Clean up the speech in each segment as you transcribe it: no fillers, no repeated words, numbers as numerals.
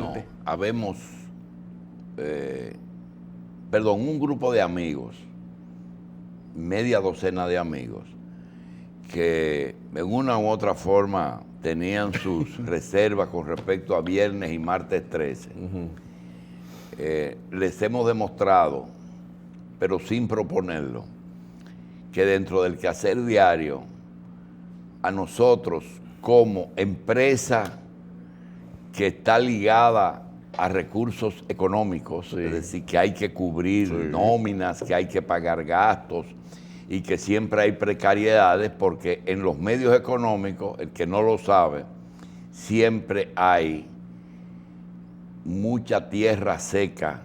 suerte. No, habemos, un grupo de amigos, media docena de amigos, que en una u otra forma tenían sus reservas con respecto a viernes y martes 13. Les hemos demostrado, pero sin proponerlo, que dentro del quehacer diario, a nosotros como empresa que está ligada a recursos económicos, Sí. es decir, que hay que cubrir nóminas, que hay que pagar gastos y que siempre hay precariedades, porque en los medios económicos, el que no lo sabe, siempre hay mucha tierra seca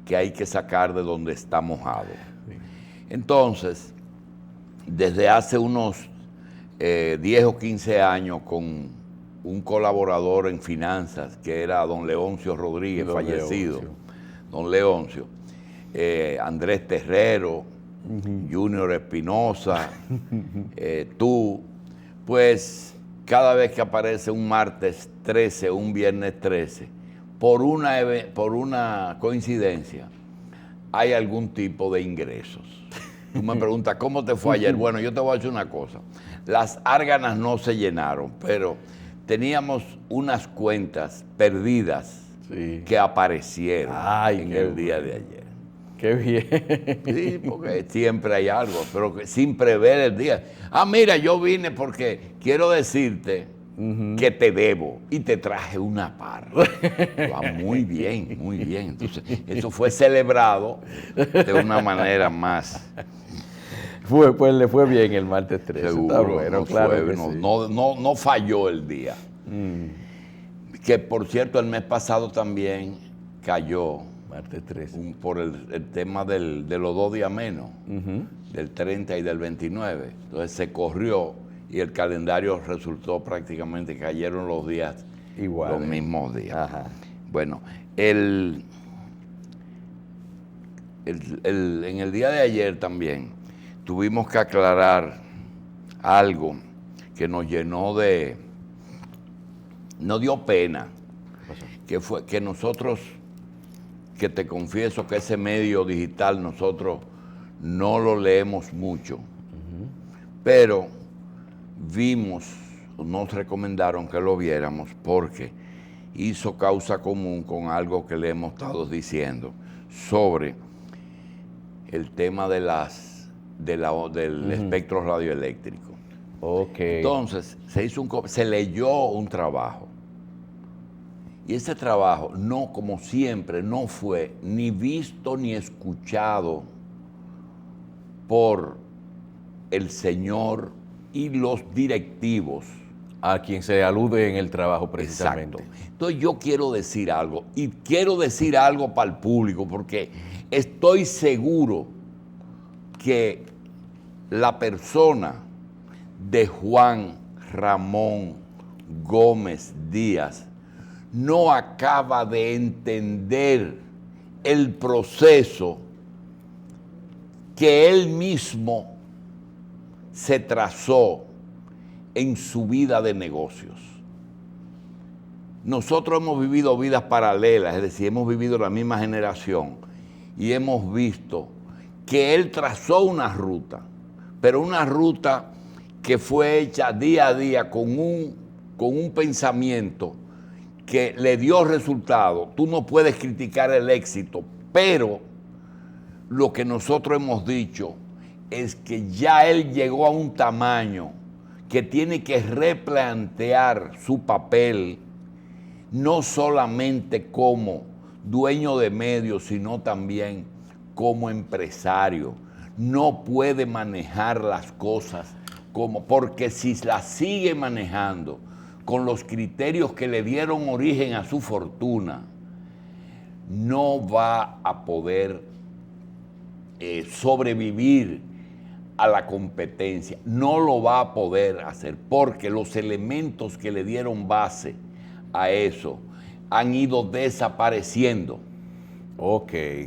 que hay que sacar de donde está mojado. Entonces, desde hace unos 10 o 15 años, con un colaborador en finanzas, que era don Leoncio Rodríguez, Don fallecido, Leoncio. don Leoncio, Andrés Terrero, Junior Espinosa, tú, pues cada vez que aparece un martes 13 o un viernes 13, por una coincidencia, hay algún tipo de ingresos. Tú me preguntas, ¿cómo te fue ayer? Bueno, yo te voy a decir una cosa. Las árganas no se llenaron, pero teníamos unas cuentas perdidas que aparecieron en el día de ayer. Qué bien. Sí, porque siempre hay algo, pero sin prever el día. Ah, mira, yo vine porque quiero decirte que te debo y te traje una parra. Va muy bien, muy bien. Entonces, eso fue celebrado de una manera más. Pues le fue bien el martes 13. Seguro, Está bueno, claro que sí. no falló el día. Que por cierto, el mes pasado también cayó. Martes 13. Por el tema de los 2 días menos, del 30 y del 29. Entonces se corrió y el calendario resultó prácticamente que cayeron los días igual, los mismos días. Ajá. Bueno, en el día de ayer también tuvimos que aclarar algo que nos llenó nos dio pena, que fue que nosotros, que te confieso que ese medio digital nosotros no lo leemos mucho, pero nos recomendaron que lo viéramos porque hizo causa común con algo que le hemos estado diciendo sobre el tema del espectro radioeléctrico. Entonces, se leyó un trabajo. Y ese trabajo, como siempre, no fue ni visto ni escuchado por el señor y los directivos. A quien se alude en el trabajo precisamente. Exacto. Entonces yo quiero decir algo, y quiero decir algo para el público, porque estoy seguro que la persona de Juan Ramón Gómez Díaz no acaba de entender el proceso que él mismo se trazó en su vida de negocios. Nosotros hemos vivido vidas paralelas, es decir, hemos vivido la misma generación y hemos visto que él trazó una ruta, pero una ruta que fue hecha día a día con un pensamiento que le dio resultado. Tú no puedes criticar el éxito, pero lo que nosotros hemos dicho es que ya él llegó a un tamaño que tiene que replantear su papel, no solamente como dueño de medios, sino también como empresario. No puede manejar las cosas porque si las sigue manejando con los criterios que le dieron origen a su fortuna, no va a poder sobrevivir a la competencia. No lo va a poder hacer porque los elementos que le dieron base a eso han ido desapareciendo.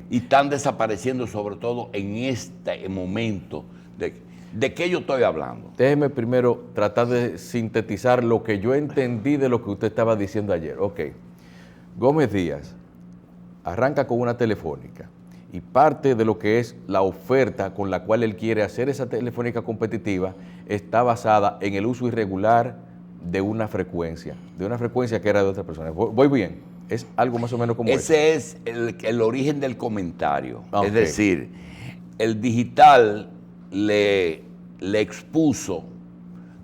Y están desapareciendo sobre todo en este momento. ¿De qué yo estoy hablando? Déjeme primero tratar de sintetizar lo que yo entendí de lo que usted estaba diciendo ayer. Gómez Díaz arranca con una telefónica y parte de lo que es la oferta con la cual él quiere hacer esa telefónica competitiva está basada en el uso irregular de una frecuencia que era de otra persona. Voy bien, es algo más o menos como ese es el origen del comentario. Okay. Es decir, el digital le expuso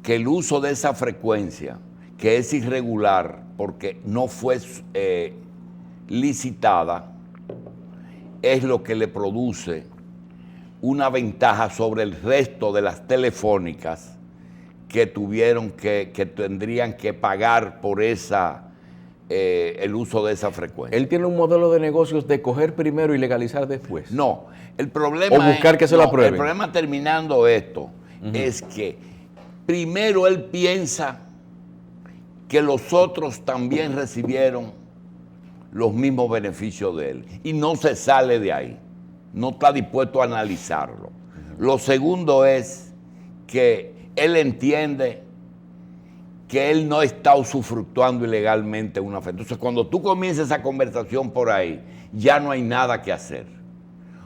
que el uso de esa frecuencia, que es irregular porque no fue licitada, es lo que le produce una ventaja sobre el resto de las telefónicas que tendrían que pagar por el uso de esa frecuencia. Él tiene un modelo de negocios de coger primero y legalizar después. No, el problema o buscar que se lo aprueben. El problema terminando esto es que primero él piensa que los otros también recibieron los mismos beneficios de él y no se sale de ahí, no está dispuesto a analizarlo. Lo segundo es que él entiende que él no está usufructuando ilegalmente una fe. Entonces, cuando tú comienzas esa conversación por ahí, ya no hay nada que hacer,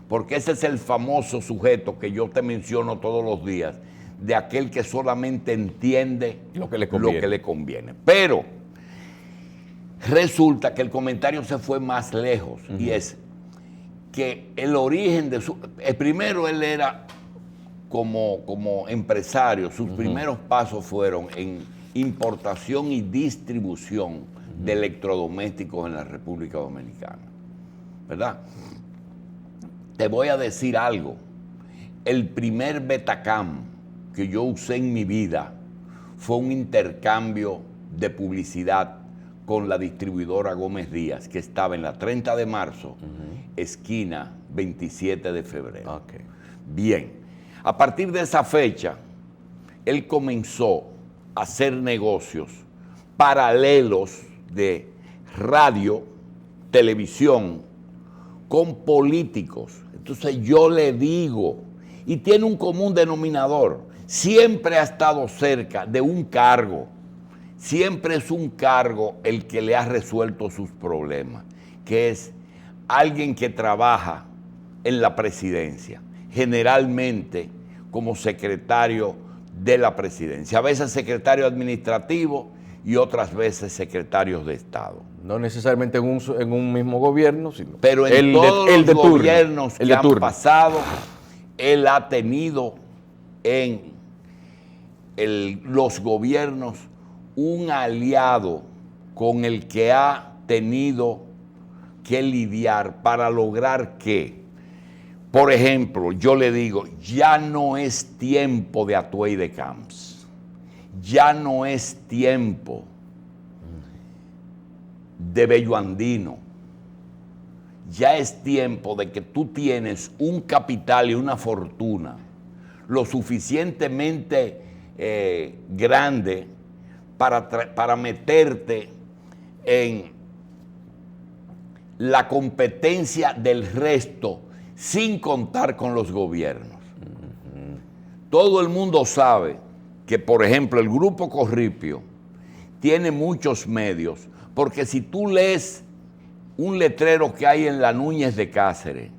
porque ese es el famoso sujeto que yo te menciono todos los días, de aquel que solamente entiende lo que le conviene. Pero resulta que el comentario se fue más lejos, y es que el origen de primero él era como empresario, sus primeros pasos fueron en importación y distribución de electrodomésticos en la República Dominicana, ¿verdad? Te voy a decir algo, el primer Betacam que yo usé en mi vida fue un intercambio de publicidad con la distribuidora Gómez Díaz, que estaba en la 30 de marzo, esquina 27 de febrero. Okay. Bien, a partir de esa fecha, él comenzó a hacer negocios paralelos de radio, televisión, con políticos. Entonces yo le digo, y tiene un común denominador, siempre ha estado cerca de un cargo. Siempre es un cargo el que le ha resuelto sus problemas, que es alguien que trabaja en la presidencia, generalmente como secretario de la presidencia, a veces secretario administrativo y otras veces secretarios de Estado. No necesariamente en un mismo gobierno, sino pero en todos los gobiernos que han pasado, él ha tenido en los gobiernos un aliado con el que ha tenido que lidiar para lograr que, por ejemplo, yo le digo, ya no es tiempo de Atuey de Camps, ya no es tiempo de Bello Andino, ya es tiempo de que tú tienes un capital y una fortuna lo suficientemente grande para meterte en la competencia del resto sin contar con los gobiernos. Todo el mundo sabe que, por ejemplo, el Grupo Corripio tiene muchos medios, porque si tú lees un letrero que hay en la Núñez de Cáceres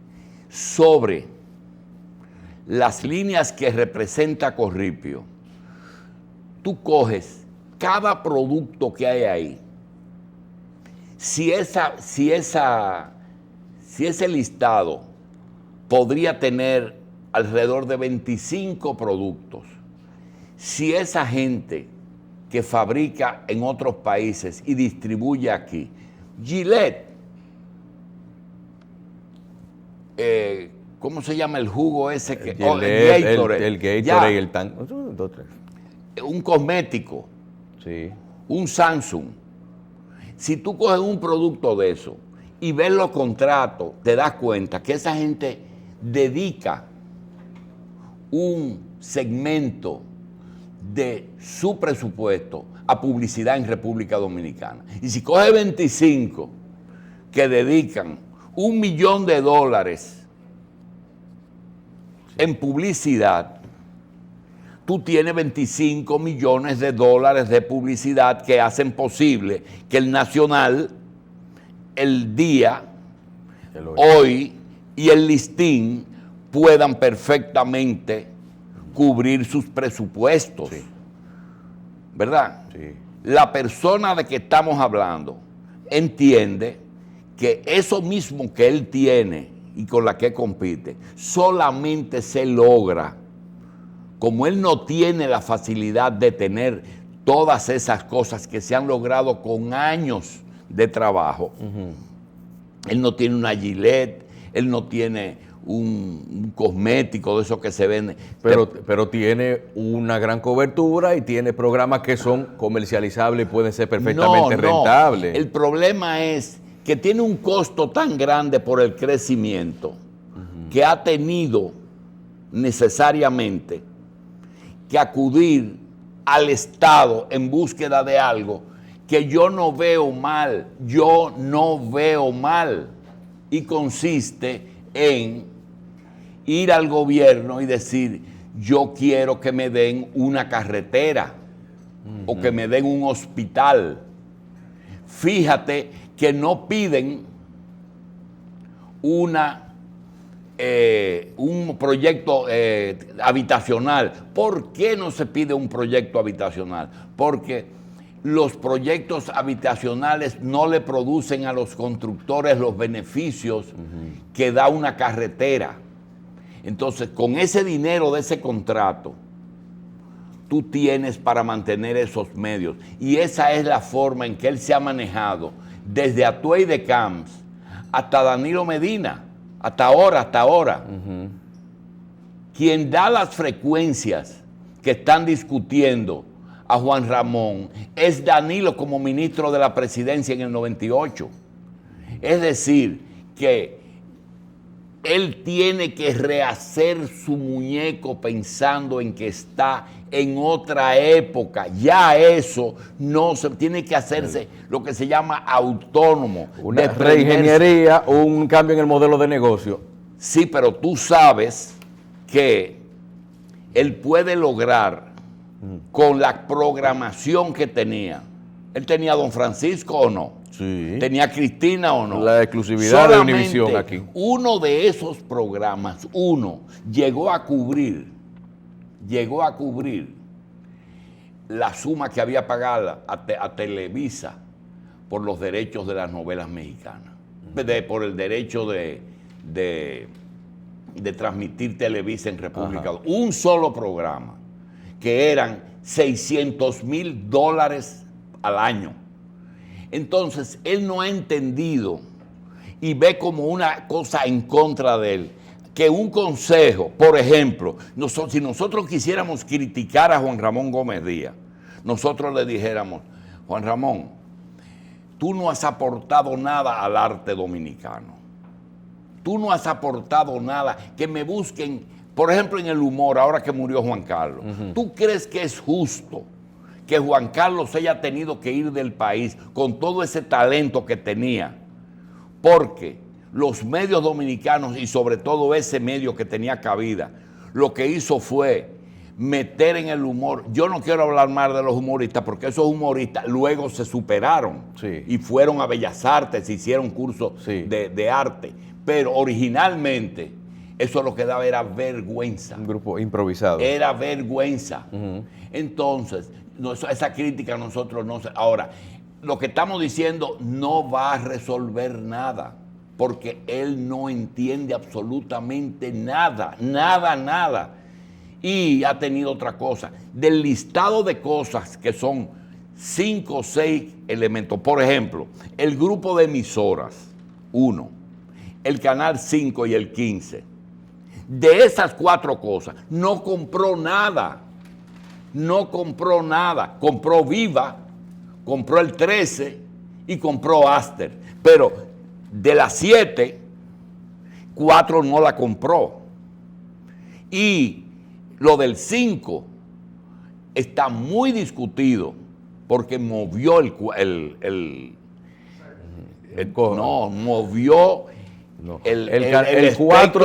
sobre las líneas que representa Corripio, tú coges cada producto que hay ahí, si ese listado podría tener alrededor de 25 productos, si esa gente que fabrica en otros países y distribuye aquí, Gillette, ¿cómo se llama el jugo ese? El Gatorade, el Tang, un cosmético, sí, un Samsung. Si tú coges un producto de eso y ves los contratos, te das cuenta que esa gente dedica un segmento de su presupuesto a publicidad en República Dominicana. Y si coges 25 que dedican $1 millón en publicidad, tú tienes $25 millones de publicidad que hacen posible que el Nacional el día, hoy, y el listín puedan perfectamente cubrir sus presupuestos. Sí. ¿Verdad? Sí. La persona de que estamos hablando entiende que eso mismo que él tiene y con la que compite, solamente se logra, como él no tiene la facilidad de tener todas esas cosas que se han logrado con años de trabajo. Él no tiene una Gillette, él no tiene un cosmético de esos que se venden. Pero tiene una gran cobertura y tiene programas que son comercializables y pueden ser perfectamente rentables. El problema es que tiene un costo tan grande por el crecimiento que ha tenido necesariamente que acudir al Estado en búsqueda de algo que yo no veo mal, y consiste en ir al gobierno y decir, yo quiero que me den una carretera o que me den un hospital. Fíjate que no piden un proyecto habitacional. ¿Por qué no se pide un proyecto habitacional? Porque los proyectos habitacionales no le producen a los constructores los beneficios que da una carretera. Entonces, con ese dinero de ese contrato, tú tienes para mantener esos medios. Y esa es la forma en que él se ha manejado desde Atuey de Camps hasta Danilo Medina, hasta ahora. Quien da las frecuencias que están discutiendo a Juan Ramón es Danilo como ministro de la presidencia en el 98. Es decir, que él tiene que rehacer su muñeco pensando en que está en otra época. Ya eso no se tiene que hacerse lo que se llama autónomo. Una reingeniería, un cambio en el modelo de negocio. Sí, pero tú sabes que él puede lograr con la programación que tenía. ¿Él tenía a Don Francisco o no? Sí. ¿Tenía a Cristina o no? La exclusividad de Univisión aquí. Uno de esos programas, llegó a cubrir la suma que había pagado a Televisa por los derechos de las novelas mexicanas, por el derecho de transmitir Televisa en República Dominicana. Un solo programa, que eran $600,000 al año. Entonces, él no ha entendido y ve como una cosa en contra de él, que un consejo, por ejemplo, si nosotros quisiéramos criticar a Juan Ramón Gómez Díaz, nosotros le dijéramos, Juan Ramón, tú no has aportado nada al arte dominicano. Tú no has aportado nada. Que me busquen, por ejemplo, en el humor, ahora que murió Juan Carlos. ¿Tú crees que es justo que Juan Carlos haya tenido que ir del país con todo ese talento que tenía? Porque los medios dominicanos, y sobre todo ese medio que tenía cabida, lo que hizo fue meter en el humor. Yo no quiero hablar más de los humoristas, porque esos humoristas luego se superaron y fueron a Bellas Artes, hicieron cursos de arte. Pero originalmente eso lo que daba era vergüenza. Un grupo improvisado. Era vergüenza. Entonces, esa crítica nosotros no... Ahora, lo que estamos diciendo no va a resolver nada, porque él no entiende absolutamente nada. Y ha tenido otra cosa. Del listado de cosas que son 5 o 6 elementos, por ejemplo, el grupo de emisoras, 1, el Canal 5 y el 15. De esas 4 cosas, no compró nada. Compró Viva, compró el 13 y compró Aster. Pero de las 7, 4 no la compró. Y lo del 5 está muy discutido porque movió el 4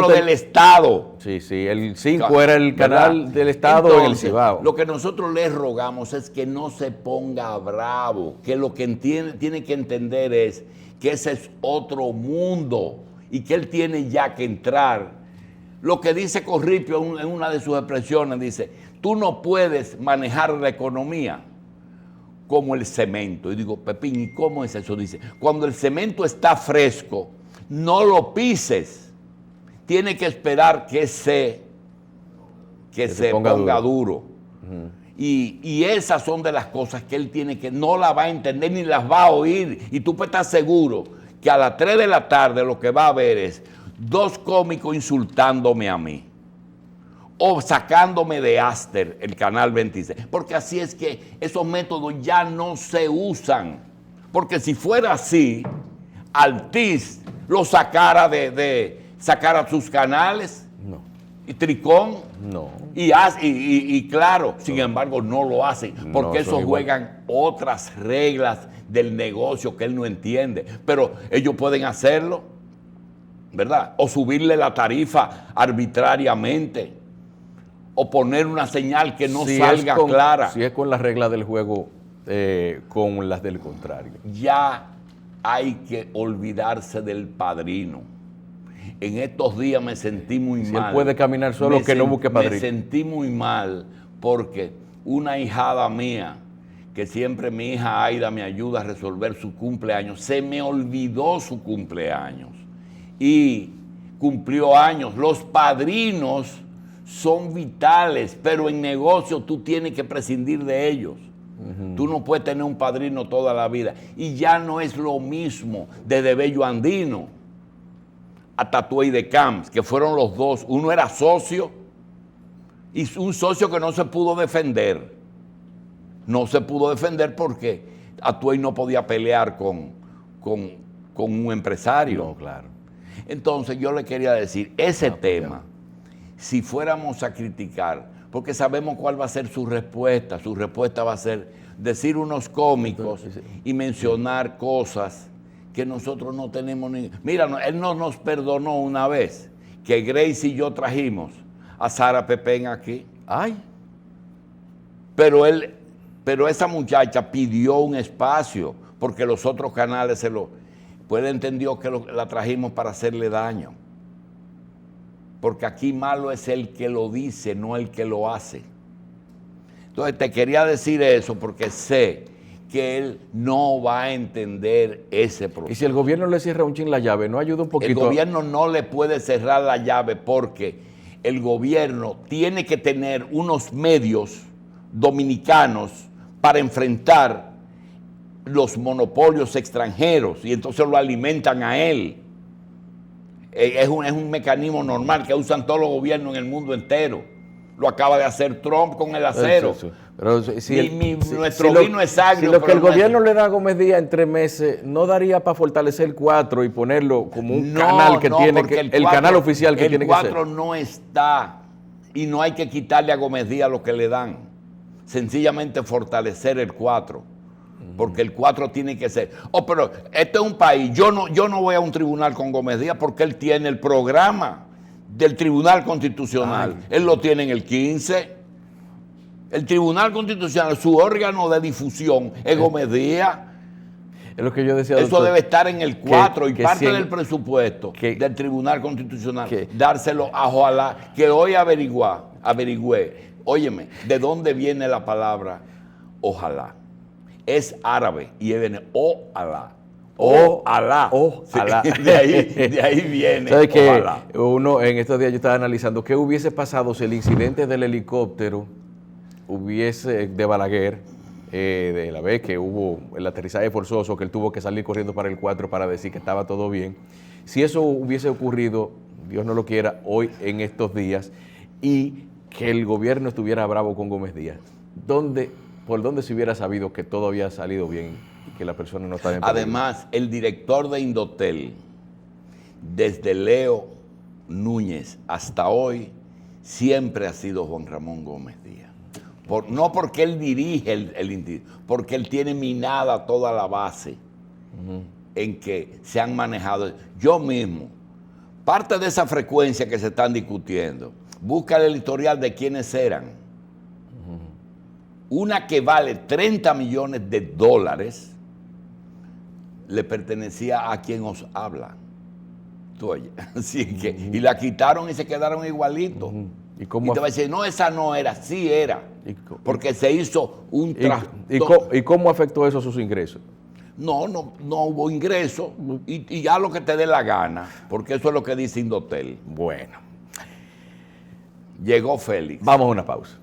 del Estado. Sí, el 5 era el canal del Estado. Entonces, en el Cibao. Lo que nosotros les rogamos es que no se ponga bravo, que lo que tiene que entender es que ese es otro mundo y que él tiene ya que entrar. Lo que dice Corripio en una de sus expresiones, dice, tú no puedes manejar la economía como el cemento. Y digo, Pepín, ¿y cómo es eso? Dice, cuando el cemento está fresco, no lo pises. Tiene que esperar que se ponga duro. Y esas son de las cosas que él tiene que, no las va a entender ni las va a oír. Y tú puedes estar seguro que a las 3 de la tarde lo que va a ver es 2 cómicos insultándome a mí. O sacándome de Aster, el canal 26. Porque así es que esos métodos ya no se usan. Porque si fuera así, Altiz lo sacara sacara sus canales. No. Y Tricón. No. Y claro, sin embargo, no lo hacen. Porque No, esos juegan otras reglas del negocio que él no entiende. Pero ellos pueden hacerlo, ¿verdad? O subirle la tarifa arbitrariamente. O poner una señal que no salga clara. Si es con la regla del juego, con las del contrario. Ya hay que olvidarse del padrino. En estos días me sentí muy mal. Si él puede caminar solo, que no busque padrino. Me sentí muy mal porque una hijada mía, que siempre mi hija Aida me ayuda a resolver su cumpleaños, se me olvidó su cumpleaños y cumplió años. Los padrinos son vitales, pero en negocio tú tienes que prescindir de ellos. Tú no puedes tener un padrino toda la vida. Y ya no es lo mismo desde Bello Andino a Tatuey de Camps, que fueron los dos. Uno era socio y un socio que no se pudo defender. No se pudo defender porque Tatuey no podía pelear con un empresario. No, claro. Entonces yo le quería decir, ese tema, si fuéramos a criticar, porque sabemos cuál va a ser su respuesta va a ser decir unos cómicos y mencionar cosas que nosotros no tenemos ni... Mira, él no nos perdonó una vez que Grace y yo trajimos a Sara Pepén aquí. Ay. Pero esa muchacha pidió un espacio porque los otros canales pues él entendió que la trajimos para hacerle daño. Porque aquí malo es el que lo dice, no el que lo hace. Entonces te quería decir eso porque sé que él no va a entender ese proceso. Y si el gobierno le cierra un chin la llave, ¿no ayuda un poquito? El gobierno no le puede cerrar la llave porque el gobierno tiene que tener unos medios dominicanos para enfrentar los monopolios extranjeros y entonces lo alimentan a él. Es un mecanismo normal que usan todos los gobiernos en el mundo entero. Lo acaba de hacer Trump con el acero. Sí. Pero nuestro vino es agrio. Si lo que el gobierno le da a Gómez Díaz en 3 meses, ¿no daría para fortalecer el 4 y ponerlo como un canal que tiene que, el canal oficial que tiene que ser? El 4 no está y no hay que quitarle a Gómez Díaz lo que le dan. Sencillamente fortalecer el 4. Porque el 4 tiene que ser. Pero este es un país. Yo no voy a un tribunal con Gómez Díaz porque él tiene el programa del Tribunal Constitucional. Él lo tiene en el 15. El Tribunal Constitucional, su órgano de difusión es Gómez Díaz. Es lo que yo decía. Eso debe estar en el 4 y parte del presupuesto del Tribunal Constitucional. Dárselo a Ojalá, que hoy averigüé. Óyeme, ¿de dónde viene la palabra ojalá? Es árabe y viene Alá. Alá. Alá. De ahí viene. ¿Sabes qué? Uno en estos días yo estaba analizando qué hubiese pasado si el incidente del helicóptero de Balaguer, de la vez que hubo el aterrizaje forzoso, que él tuvo que salir corriendo para el 4 para decir que estaba todo bien. Si eso hubiese ocurrido, Dios no lo quiera, hoy en estos días, y que el gobierno estuviera bravo con Gómez Díaz, ¿por dónde se hubiera sabido que todo había salido bien y que la persona no estaba en peligro? Además, el director de Indotel, desde Leo Núñez hasta hoy, siempre ha sido Juan Ramón Gómez Díaz. No porque él dirige el instituto, porque él tiene minada toda la base en que se han manejado. Yo mismo, parte de esa frecuencia que se están discutiendo, busca el historial de quiénes eran. Una que vale $30 millones, le pertenecía a quien os habla. Tú oyes. Así que, y la quitaron y se quedaron igualitos. ¿Y Y cómo, te va a decir, no, esa no era, sí era. Porque se hizo un y trastorno. ¿Y cómo afectó eso a sus ingresos? No hubo ingreso y ya lo que te dé la gana, porque eso es lo que dice Indotel. Bueno, Llegó Félix. vamos a una pausa.